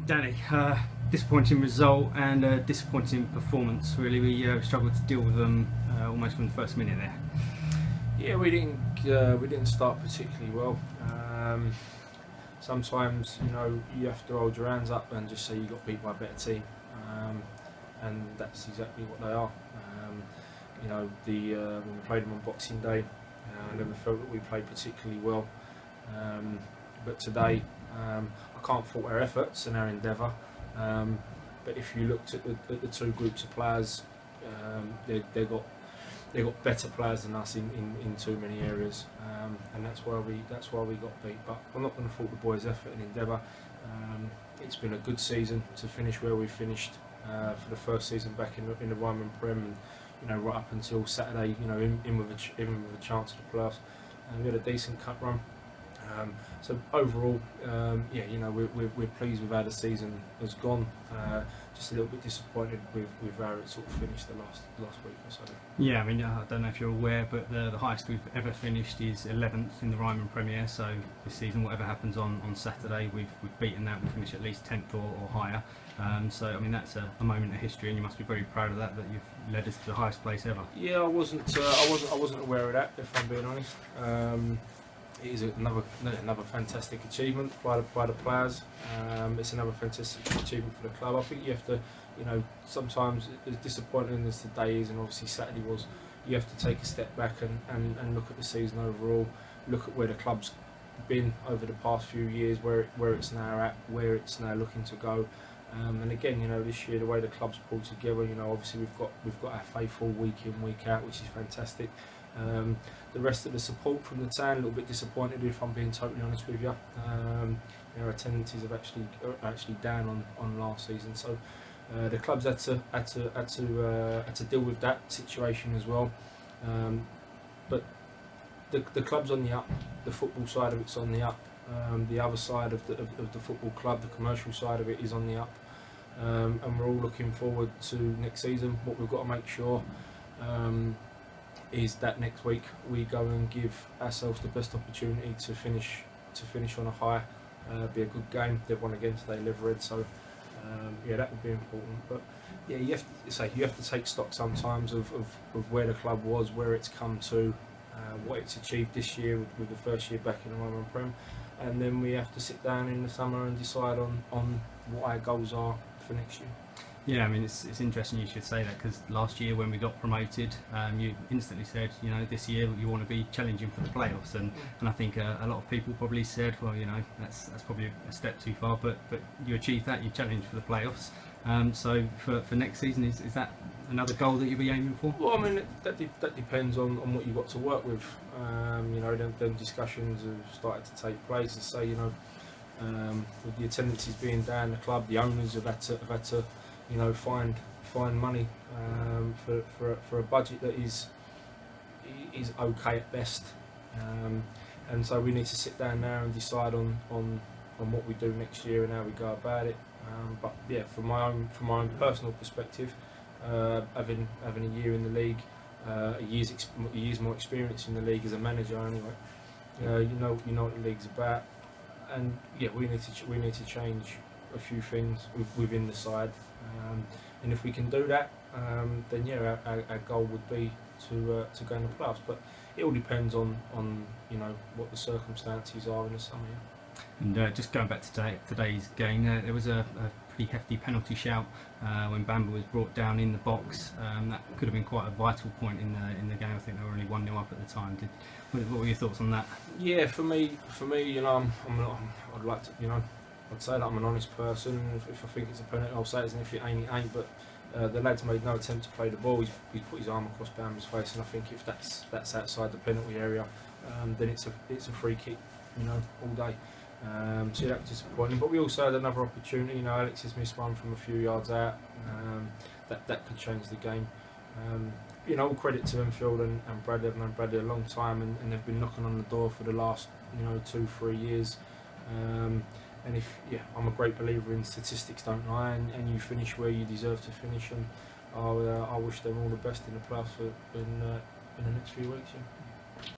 Danny, disappointing result and a disappointing performance. Really, we struggled to deal with them almost from the first minute there. Yeah, we didn't start particularly well. Sometimes you have to hold your hands up and just say you got beat by a better team, and that's exactly what they are. When we played them on Boxing Day, I never felt that we played particularly well. But today, I can't fault our efforts and our endeavour. But if you looked at the two groups of players, they got better players than us in too many areas, and that's why we got beat. But I'm not going to fault the boys' effort and endeavour. It's been a good season to finish where we finished for the first season back in the Ryman Prem, and right up until Saturday, in with a chance of the playoffs. We had a decent cup run. So overall, we're pleased with how the season has gone. Just a little bit disappointed with how it sort of finished the last week or so. Yeah, I mean, I don't know if you're aware, but the highest we've ever finished is 11th in the Ryman Premier. So this season, whatever happens on Saturday, we've beaten that. We finish at least 10th or higher. So I mean, that's a moment of history, and you must be very proud of that you've led us to the highest place ever. Yeah, I wasn't aware of that, if I'm being honest. It is another fantastic achievement by the players. It's another fantastic achievement for the club. I think you have to, sometimes as disappointing as today is, and obviously Saturday was, you have to take a step back and look at the season overall, look at where the club's been over the past few years, where it's now at, where it's now looking to go. And again, this year the way the club's pulled together, obviously we've got our faithful week in, week out, which is fantastic. The rest of the support from the town, a little bit disappointed, if I'm being totally honest with you. Our attendances are actually down on last season, so the clubs had to deal with that situation as well. But the club's on the up, the football side of it's on the up. The other side of the football club, the commercial side of it, is on the up, and we're all looking forward to next season. What we've got to make sure is that next week we go and give ourselves the best opportunity to finish on a high. Be a good game. They've won again today, Livered, so that would be important. But yeah, you have to take stock sometimes of where the club was, where it's come to, what it's achieved this year with the first year back in the Ryman Prem, and then we have to sit down in the summer and decide on what our goals are for next year. Yeah, I mean, it's interesting you should say that, because last year when we got promoted, you instantly said, this year you want to be challenging for the playoffs, and I think a lot of people probably said, well, that's probably a step too far, but you achieved that, you challenged for the playoffs. So for next season, is that another goal that you'll be aiming for? Well, I mean, that depends on what you've got to work with. Them discussions have started to take place, and say, with the attendances being down, the club, the owners have had to find money for a budget that is okay at best, and so we need to sit down now and decide on what we do next year and how we go about it. But yeah, from my own personal perspective, having a year in the league, a year's more experience in the league as a manager anyway, you know what the league's about, and yeah, we need to change a few things within the side, and if we can do that, then yeah, our goal would be to go in the playoffs. But it all depends on what the circumstances are in the summer. And just going back to today's game, there was a pretty hefty penalty shout when Bamba was brought down in the box. That could have been quite a vital point in the game. I think they were only 1-0 up at the time. What were your thoughts on that? Yeah, for me, I'd like to, I'd say that I'm an honest person. If I think it's a penalty, I'll say it, and if it ain't, it ain't. But the lad's made no attempt to play the ball. He's put his arm across Bamba's face, and I think if that's outside the penalty area, then it's a free kick, all day. So that was disappointing. But we also had another opportunity. Alex has missed one from a few yards out. That could change the game. All credit to Enfield and Bradley. I've known Bradley a long time, and they've been knocking on the door for the last 2-3 years. And I'm a great believer in statistics don't lie, and you finish where you deserve to finish, and I wish them all the best in the playoffs in the next few weeks. Yeah.